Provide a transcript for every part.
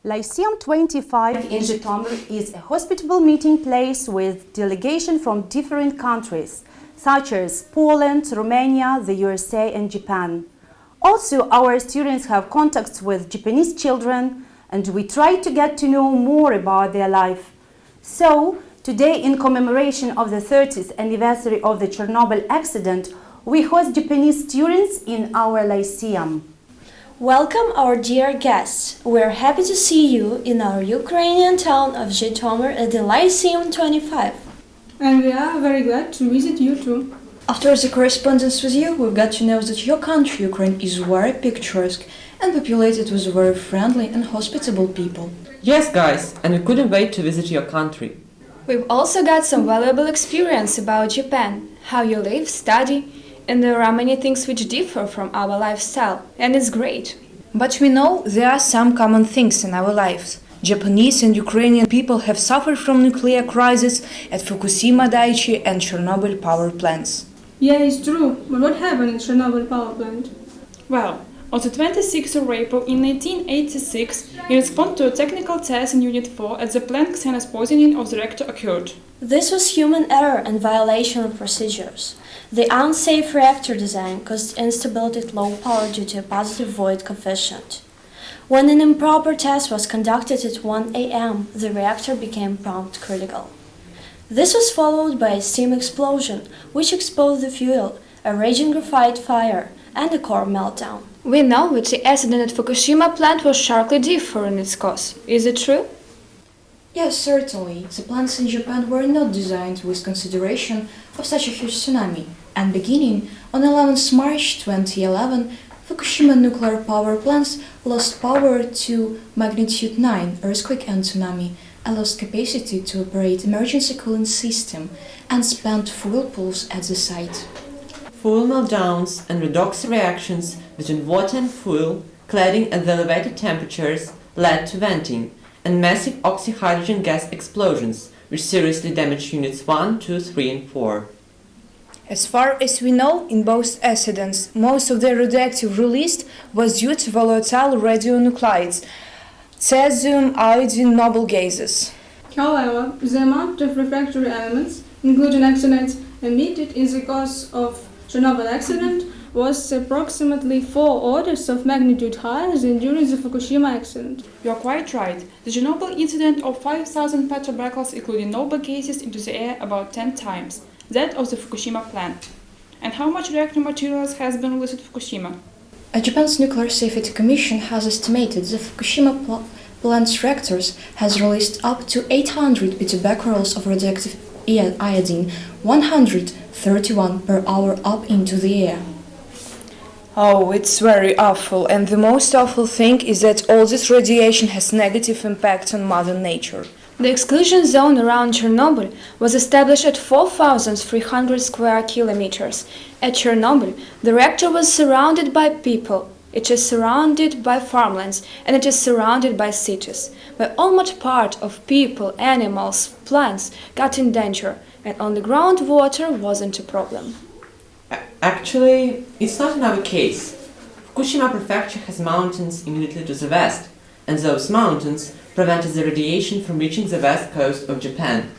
Lyceum 25 in Jitomir is a hospitable meeting place with delegations from different countries, such as Poland, Romania, the USA, and Japan. Also, our students have contacts with Japanese children, and we try to get to know more about their life. So, today, in commemoration of the 30th anniversary of the Chernobyl accident, we host Japanese students in our Lyceum. Welcome our dear guests. We're happy to see you in our Ukrainian town of Житомир at the Lyceum 25. And we are very glad to visit you too. After the correspondence with you, we've got to know that your country, Ukraine, is very picturesque and populated with very friendly and hospitable people. Yes, guys, and we couldn't wait to visit your country. We've also got some valuable experience about Japan, how you live, study, and there are many things which differ from our lifestyle, and it's great. But we know there are some common things in our lives. Japanese and Ukrainian people have suffered from nuclear crisis at Fukushima Daiichi and Chernobyl power plants. Yeah, it's true. But what happened in Chernobyl power plant? Well, on the 26th of April in 1986, in response to a technical test in Unit 4 at the plant, xenos poisoning of the reactor occurred. This was human error and violation of procedures. The unsafe reactor design caused instability at low power due to a positive void coefficient. When an improper test was conducted at 1 a.m., the reactor became prompt critical. This was followed by a steam explosion, which exposed the fuel, a raging graphite fire, and a core meltdown. We know that the accident at Fukushima plant was sharply different in its cause. Is it true? Yes, certainly. The plants in Japan were not designed with consideration of such a huge tsunami, and beginning on 11th March 2011, Fukushima nuclear power plants lost power to magnitude 9 earthquake and tsunami, and lost capacity to operate emergency cooling system and spent fuel pools at the site. Fuel meltdowns and redox reactions between water and fuel, cladding at the elevated temperatures, led to venting and massive oxyhydrogen gas explosions, which seriously damaged units 1, 2, 3, and 4. As far as we know, in both accidents, most of the radioactive released was due to volatile radionuclides, cesium, iodine, noble gases. However, the amount of refractory elements, including actinides, emitted in the course of Chernobyl accident was approximately 4 orders of magnitude higher than during the Fukushima accident. You are quite right. The Chernobyl incident of 5,000 petrobarrels, including noble gases, into the air about 10 times that of the Fukushima plant. And how much reactor materials has been released at Fukushima? Japan's Nuclear Safety Commission has estimated the Fukushima plant's reactors has released up to 800 petobecquerels of radioactive iodine, 131 per hour up into the air. Oh, it's very awful, and the most awful thing is that all this radiation has negative impact on Mother Nature. The exclusion zone around Chernobyl was established at 4,300 square kilometers. At Chernobyl, the reactor was surrounded by people. It is surrounded by farmlands, and it is surrounded by cities, where almost part of people, animals, plants got in danger, and only groundwater wasn't a problem. Actually, it's not in our case. Fukushima prefecture has mountains immediately to the west, and those mountains prevented the radiation from reaching the west coast of Japan.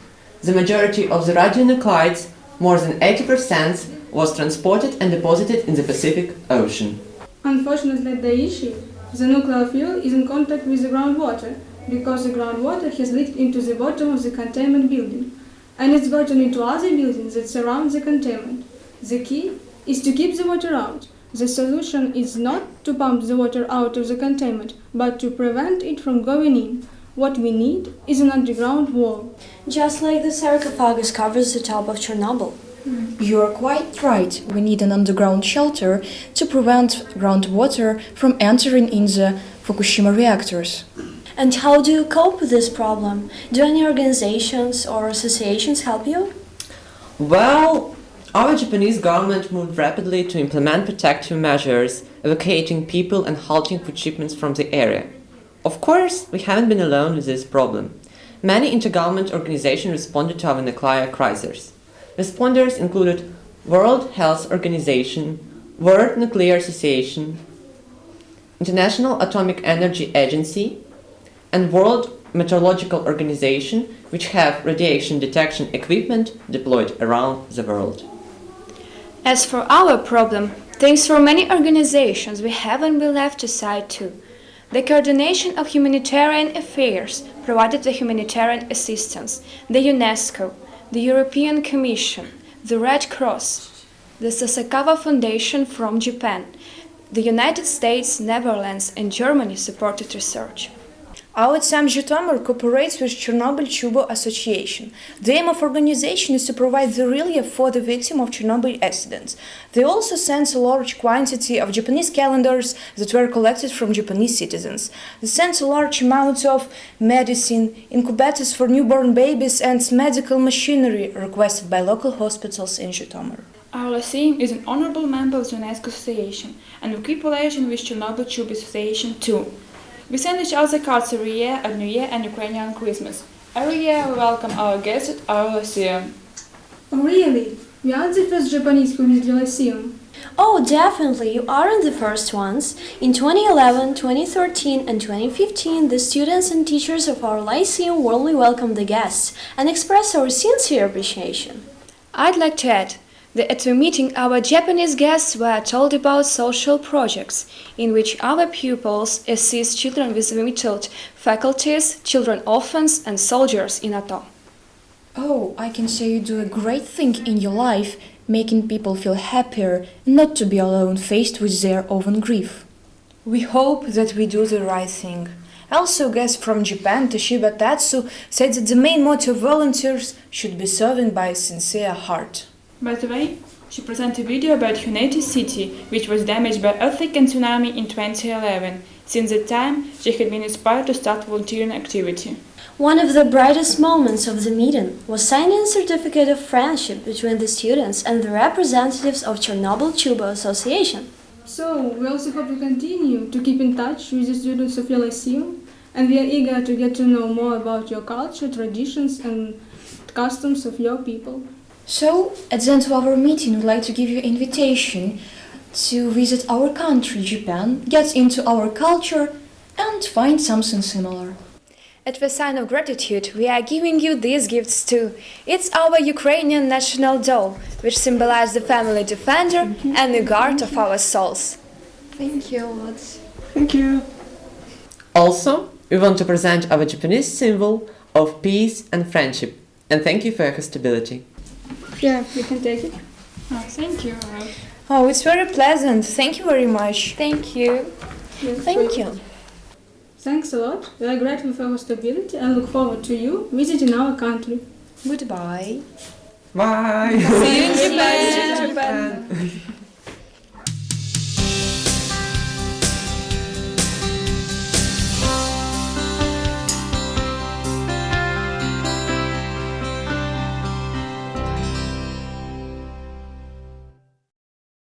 The majority of the radionuclides, more than 80%, was transported and deposited in the Pacific Ocean. Unfortunately, at Daiichi, the nuclear fuel is in contact with the groundwater because the groundwater has leaked into the bottom of the containment building, and it's gotten into other buildings that surround the containment. The key is to keep the water out. The solution is not to pump the water out of the containment, but to prevent it from going in. What we need is an underground wall. Just like the sarcophagus covers the top of Chernobyl. You are quite right. We need an underground shelter to prevent groundwater from entering in the Fukushima reactors. And how do you cope with this problem? Do any organizations or associations help you? Well, our Japanese government moved rapidly to implement protective measures, evacuating people and halting food shipments from the area. Of course, we haven't been alone with this problem. Many intergovernment organizations responded to our nuclear crisis. Responders included World Health Organization, World Nuclear Association, International Atomic Energy Agency, and World Meteorological Organization, which have radiation detection equipment deployed around the world. As for our problem, thanks for many organizations we haven't been left aside too. The Coordination of Humanitarian Affairs provided the humanitarian assistance, the UNESCO, the European Commission, the Red Cross, the Sasakawa Foundation from Japan, the United States, Netherlands and Germany supported research. Our TSAM Житомир cooperates with Chornobylь Chubo Association. The aim of organization is to provide the relief for the victim of Chernobyl accidents. They also sent a large quantity of Japanese calendars that were collected from Japanese citizens. They sent a large amount of medicine, incubators for newborn babies and medical machinery requested by local hospitals in Житомир. Our team is an honorable member of the UNESCO Association and we keep relation with Chornobylь Chubo Association too. We send each other cards every year at New Year and Ukrainian Christmas. Every year we welcome our guests at our Lyceum. Oh really? We are the first Japanese who visited the Lyceum. Oh, definitely, you aren't the first ones. In 2011, 2013 and 2015, the students and teachers of our Lyceum warmly welcomed the guests and expressed our sincere appreciation. I'd like to add that at the meeting our Japanese guests were told about social projects in which our pupils assist children with limited faculties, children orphans and soldiers in ATO. Oh, I can say you do a great thing in your life, making people feel happier, not to be alone faced with their own grief. We hope that we do the right thing. Also, guest from Japan, Toshiba Tatsu, said that the main motto of volunteers should be serving by a sincere heart. By the way, she presented a video about her native city, which was damaged by earthquake and tsunami in 2011. Since that time, she had been inspired to start volunteering activity. One of the brightest moments of the meeting was signing a certificate of friendship between the students and the representatives of Chornobylь Chubo Association. So, we also hope you continue to keep in touch with the students of your Lyceum, and we are eager to get to know more about your culture, traditions and customs of your people. So, at the end of our meeting, we'd like to give you an invitation to visit our country, Japan, get into our culture and find something similar. At the sign of gratitude, we are giving you these gifts too. It's our Ukrainian national doll, which symbolizes the family defender and the guard of our souls. Thank you a lot. Thank you. Also, we want to present our Japanese symbol of peace and friendship, and thank you for your hospitality. Yeah, we can take it. Oh, thank you. Oh, it's very pleasant. Thank you very much. Thank you. Yes, Thank you. Thanks a lot. We are grateful for your hospitality and look forward to you visiting our country. Goodbye. Bye! See you in Japan.